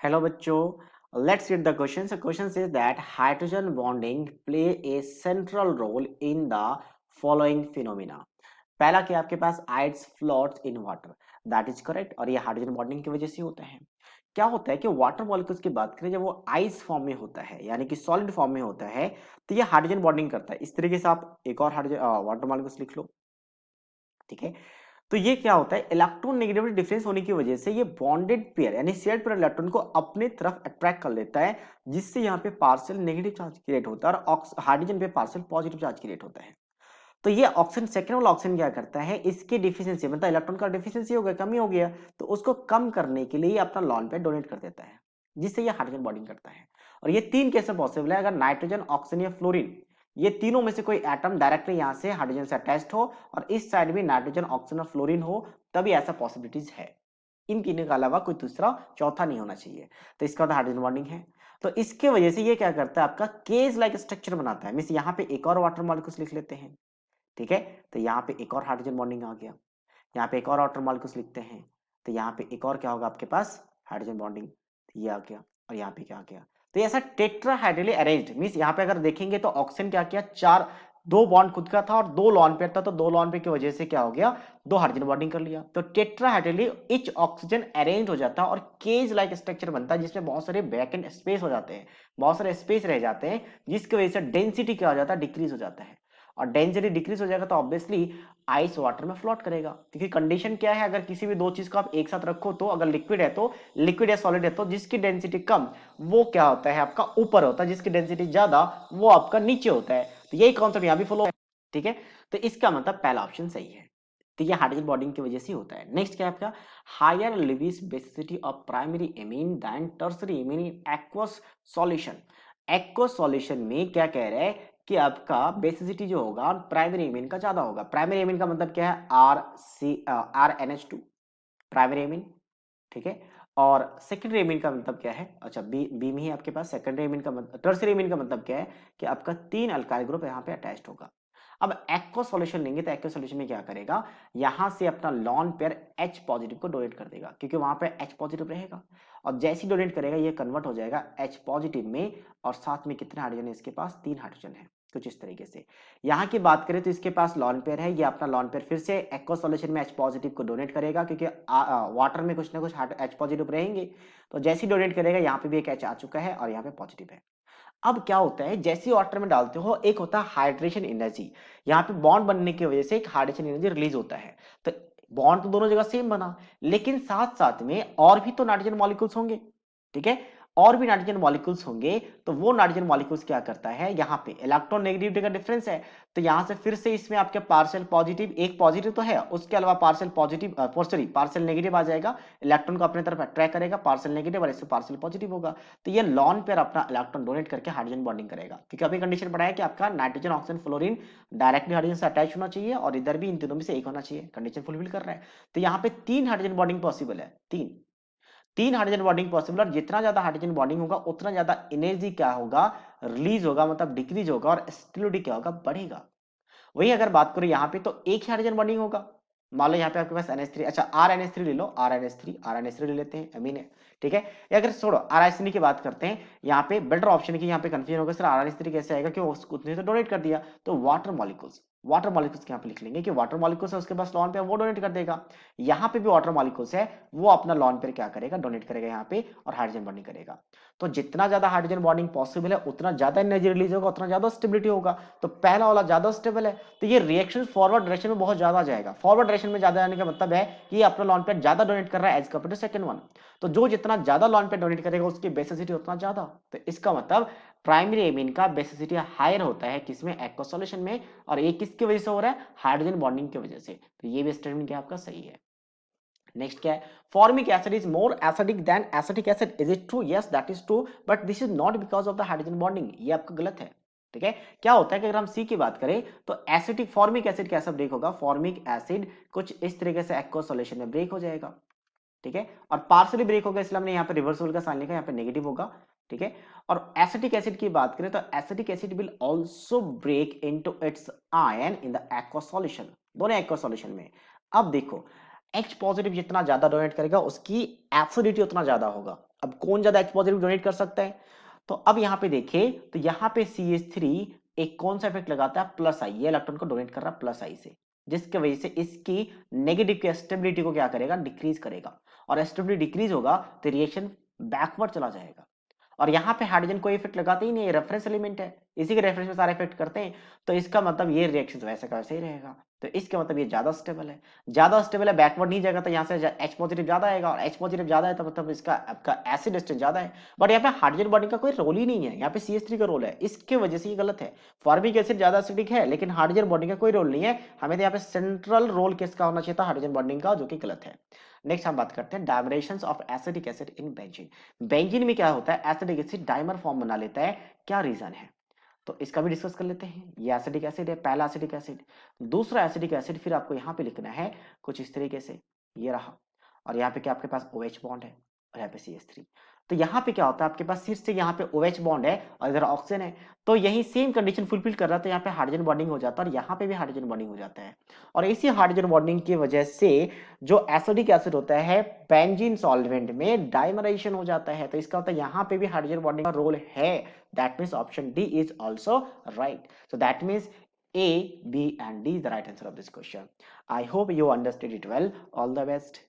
Hello बच्चों, let's read the question. The question says that hydrogen bonding play a central role in the following phenomena. पहला क्या आपके पास ice floats in water, that is correct. और ये hydrogen bonding की वजह से होता है। क्या होता है कि वाटर मॉलिक्यूल्स की बात करें जब वो आइस फॉर्म में होता है यानी कि सॉलिड फॉर्म में होता है तो ये हाइड्रोजन बॉन्डिंग करता है। इस तरीके से आप एक और हाइड्रोजन वाटर मॉलिक्यूल्स लिख लो, ठीक है। तो ये क्या होता है, इलेक्ट्रॉन नेगेटिविटी डिफरेंस होने की वजह से ये बॉन्डेड पेयर यानी शेयर्ड पेयर इलेक्ट्रॉन को अपने तरफ अट्रैक्ट कर लेता है, जिससे यहाँ पे पार्शियल नेगेटिव चार्ज क्रिएट होता है और हाइड्रोजन पे पार्शियल पॉजिटिव चार्ज क्रिएट होता है। तो ये ऑक्सीजन सेकेंड वाला ऑक्सीजन क्या करता है, इसकी डिफिशियंसी मतलब इलेक्ट्रॉन का डिफिशियंसी हो गया, कमी हो गया, तो उसको कम करने के लिए अपना लॉन पेयर डोनेट कर देता है, जिससे ये हाइड्रोजन बॉन्डिंग करता है। और ये तीन कैसे पॉसिबल है, अगर नाइट्रोजन ऑक्सीजन या फ्लोरीन ये तीनों में से कोई एटम डायरेक्टली यहां से हाइड्रोजन से अटैच्ड हो और इस साइड में नाइट्रोजन ऑक्सीजन और फ्लोरीन हो, तभी ऐसा पॉसिबिलिटीज है। इन तीनों के अलावा कोई दूसरा चौथा नहीं होना चाहिए। तो इसका मतलब हाइड्रोजन बॉन्डिंग है। तो इसके वजह से ये क्या करता है, आपका केज लाइक स्ट्रक्चर बनाता है। मींस यहाँ पे एक और वाटर मॉलिक्यूल्स लिख लेते हैं, ठीक है। तो यहाँ पे एक और हाइड्रोजन बॉन्डिंग आ गया, यहाँ पे एक और वाटर मॉलिक्यूल्स लिखते हैं, तो यहाँ पे एक और क्या होगा आपके पास हाइड्रोजन बॉन्डिंग, ये आ गया और यहाँ पे क्या आ गया। तो ये ऐसा टेट्राहाइड्रली अरेंज्ड, मींस यहाँ पे अगर देखेंगे तो ऑक्सीजन क्या किया, चार, दो बॉन्ड खुद का था और दो लॉन पेयर था, तो दो लॉन पेयर की वजह से क्या हो गया, दो हाइड्रोजन बॉन्डिंग कर लिया। तो टेट्राहाइड्रली ईच ऑक्सीजन अरेंज हो जाता है और केज लाइक स्ट्रक्चर बनता है, जिसमें बहुत सारे वैकेंट स्पेस हो जाते हैं, बहुत सारे स्पेस रह जाते हैं, जिसकी वजह से डेंसिटी क्या हो जाता है, डिक्रीज हो जाता है। और डेंसिटी डिक्रीज हो जाएगा तो ऑब्वियसली आइस वाटर में फ्लोट करेगा, क्योंकि कंडीशन क्या है, अगर किसी भी दो चीज को आप एक साथ रखो तो अगर लिक्विड है तो लिक्विड या सॉलिड है तो जिसकी डेंसिटी कम वो क्या होता है आपका ऊपर होता है, जिसकी डेंसिटी ज्यादा वो आपका नीचे होता है। तो यही कॉन्सेप्ट यहाँ भी फॉलो है, ठीक है। तो इसका मतलब पहला ऑप्शन सही है। तो ये हाइड्रोजन बॉन्डिंग की वजह से होता है। नेक्स्ट क्या है आपका, higher Lewis basicity of primary amine then tertiary amine in aqueous solution. Aqueous solution में क्या कह रहे हैं कि आपका बेसिसिटी जो होगा प्राइमरी एमीन का ज्यादा होगा। प्राइमरी एमीन का मतलब क्या है, RnH2 प्राइमरी एमीन, ठीक है। और सेकेंडरी एमीन का मतलब क्या है, अच्छा बी में ही आपके पास सेकेंडरी एमीन का मतलब, टर्सरी एमीन का मतलब क्या है कि आपका तीन अल्काइल ग्रुप यहाँ पे अटैच्ड होगा। अब एक्वा सॉल्यूशन लेंगे तो एक्वा सॉल्यूशन में क्या करेगा, यहां से अपना लॉन पेयर H पॉजिटिव को डोनेट कर देगा, क्योंकि वहां पे H पॉजिटिव रहेगा। और जैसे ही डोनेट करेगा ये कन्वर्ट हो जाएगा H पॉजिटिव में, और साथ में कितने हाइड्रोजन है इसके पास, तीन हाइड्रोजन है, कुछ इस तरीके से। यहाँ की बात करें तो इसके पास लॉन पेयर है, ये अपना लॉन पेयर फिर से एक्वा सॉल्यूशन में H पॉजिटिव को डोनेट करेगा, क्योंकि वाटर में कुछ ना कुछ H पॉजिटिव रहेंगे। तो जैसे ही डोनेट करेगा यहाँ पे भी एक H आ चुका है और यहाँ पे पॉजिटिव है। अब क्या होता है, जैसे ही वाटर में डालते हो एक होता है हाइड्रेशन एनर्जी, यहाँ पे बॉन्ड बनने की वजह से एक हाइड्रेशन एनर्जी रिलीज होता है। तो बॉन्ड तो दोनों जगह सेम बना, लेकिन साथ साथ में और भी तो नाइट्रोजन मॉलिक्यूल्स होंगे, ठीक है। और भी नाइट्रोजन मॉलिक्यूल्स होंगे, तो वो नाइट्रोजन मॉलिक्यूल्स क्या करता है, यहाँ पे इलेक्ट्रॉन नेगेटिविटी का डिफरेंस है, तो यहाँ से फिर से इसमें आपके पार्शियल पॉजिटिव, एक पॉजिटिव तो है, उसके अलावा partial positive sorry partial negative आ जाएगा, इलेक्ट्रॉन को अपने तरफ अट्रैक्ट करेगा, पार्शियल नेगेटिव और इससे पार्शियल पॉजिटिव होगा। तो ये लॉन पेयर अपना इलेक्ट्रॉन डोनेट करके हाइड्रोजन बॉन्डिंग करेगा, क्योंकि अभी कंडीशन पढ़ा है कि आपका nitrogen oxygen fluorine directly hydrogen से अटैच होना चाहिए और इधर भी इन तीनों में से एक होना चाहिए, कंडीशन फुलफिल कर रहा है। तो यहाँ पे तीन हाइड्रोजन बॉन्डिंग पॉसिबल है, तीन, तीन हाइड्रोजन बॉन्डिंग पॉसिबल, और जितना ज्यादा हाइड्रोजन बॉन्डिंग होगा उतना ज्यादा एनर्जी क्या होगा, रिलीज होगा, मतलब डिक्रीज होगा, और स्टेबिलिटी क्या होगा, बढ़ेगा। वही अगर बात करो यहाँ पे तो एक ही हाइड्रोजन बॉन्डिंग होगा। मान लो यहाँ पे आपके पास NH3, अच्छा RnH3 ले लो, RnH3 ले लेते हैं, अमीन है, ठीक है। या अगर छोड़ो RnH3 की बात करते हैं, यहाँ पे बेटर ऑप्शन है कि यहाँ पे कंफ्यूजन होगा सर RnH3 कैसे आएगा, क्यों उसने तो डोनेट कर दिया। तो वाटर मॉलिक्यूल्स, वाटर मॉलिक्यूल्स यहाँ पे लिख लेंगे कि वाटर मॉलिक्यूल्स है उसके पास लॉन पेयर, वो डोनेट कर देगा। यहाँ पे भी वाटर मॉलिक्यूल्स है, वो अपना लॉन पेयर क्या करेगा, डोनेट करेगा यहाँ पे और हाइड्रोजन बॉन्डिंग करेगा। तो जितना ज्यादा हाइड्रोजन बॉन्डिंग पॉसिबल है उतना ज्यादा एनर्जी रिलीज होगा, उतना ज्यादा स्टेबिलिटी होगा। तो पहला वाला ज्यादा स्टेबल है, तो ये रिएक्शन फॉरवर्ड डायरेक्शन में बहुत ज्यादा जाएगा। फॉरवर्ड डायरेक्शन में ज्यादा जाने का मतलब है कि ये अपना लॉन पेयर ज्यादा डोनेट कर रहा है as compared to second one. तो जो जितना ज्यादा लॉन पेयर डोनेट करेगा उसकी बेसिसिटी उतना ज्यादा। तो इसका मतलब प्राइमरी एमीन का बेसिसिटी हायर होता है किसमें, एक्वा सॉल्यूशन में, और ये किसकी वजह से हो रहा है, हाइड्रोजन बॉन्डिंग की वजह से। तो ये भी स्टेटमेंट क्या आपका सही है। नेक्स्ट क्या है, formic acid is more acidic then acetic acid, is it true, yes that is true, but this is not because of the hydrogen bonding, ये आपका गलत है, ठीक है। क्या होता है कि अगर हम सी की बात करें तो एसिटिक फॉर्मिक एसिड कैसा ब्रेक होगा, फॉर्मिक एसिड कुछ इस तरीके से एक्वा सॉल्यूशन में ब्रेक हो जाएगा, ठीक है। और पार्शियली ब्रेक होगा, इसलिए हमने यहाँ पे रिवर्सल का साइन लिखा, यहाँ पे नेगेटिव होगा, ठीक है। और एसिटिक एसिड की बात करें तो acetic acid will also break into its ion in the aqua solution, दोनों एक्वा सॉल्यूशन में। अब देखो H पॉजिटिव जितना ज्यादा डोनेट करेगा उसकी एसिडिटी उतना ज्यादा होगा। अब कौन ज्यादा H पॉजिटिव डोनेट कर सकता है? तो अब यहाँ पे देखें तो यहाँ पे CH3 एक कौन सा इफेक्ट लगाता है, प्लस आई, ये इलेक्ट्रॉन को डोनेट कर रहा है प्लस आई से, जिसकी वजह से इसकी नेगेटिव की स्टेबिलिटी को क्या करेगा, डिक्रीज करेगा, और स्टेबिलिटी डिक्रीज होगा तो रिएक्शन बैकवर्ड चला जाएगा। और यहाँ पे हाइड्रोजन कोई इफेक्ट लगाते ही नहीं है, रेफरेंस एलिमेंट है, इसी के रेफरेंस में सारे इफेक्ट करते हैं, तो इसका मतलब ये रिएक्शन वैसे का वैसे ही रहेगा। तो इसका मतलब ये ज्यादा स्टेबल है, बैकवर्ड नहीं जाएगा, तो यहाँ से H पॉजिटिव ज्यादा आएगा, और H पॉजिटिव ज्यादा है तो मतलब इसका आपका एसिड स्टेट ज्यादा है। बट यहाँ पे हाइड्रोजन बॉन्डिंग का कोई रोल ही नहीं है, यहाँ पे CH3 का रोल है, इसके वजह से ये गलत है। फॉर्मिक एसिड ज्यादा एसिडिक है लेकिन हाइड्रोजन बॉन्डिंग का कोई रोल नहीं है, हमें तो यहाँ पे सेंट्रल रोल किसका होना चाहिए था, हाइड्रोजन बॉन्डिंग का, जो कि गलत है। नेक्स्ट हम बात करते हैं dimerisations of acidic acid in benzene. Benzene में क्या होता है, एसिडिक एसिड डाइमर फॉर्म बना लेता है, क्या रीजन है, तो इसका भी डिस्कस कर लेते हैं। ये एसिडिक एसिड है, पहला एसिडिक एसिड। दूसरा एसिडिक एसिड फिर आपको यहाँ पे लिखना है कुछ इस तरीके से, ये रहा, और यहाँ पे क्या आपके पास OH बॉन्ड है, और यहाँ पे CH3। तो यहाँ पे क्या होता है, आपके पास सिर्फ से यहाँ पे OH बॉन्ड है और इधर ऑक्सीजन है, तो यही सेम कंडीशन फुलफिल कर रहा है, तो यहाँ पे हाइड्रोजन बॉन्डिंग हो जाता है, और यहाँ पे भी हाइड्रोजन बॉन्डिंग हो जाता है। और इसी हाइड्रोजन बॉन्डिंग की वजह से जो एसिडिक एसिड होता है बेंजीन सॉल्वेंट में डाइमराइजेशन हो जाता है, तो इसका मतलब यहाँ पे भी हाइड्रोजन बॉन्डिंग का रोल है। That means option D is also right. So that means A, B and D is the right answer of this question. I hope you understood it well. All the best.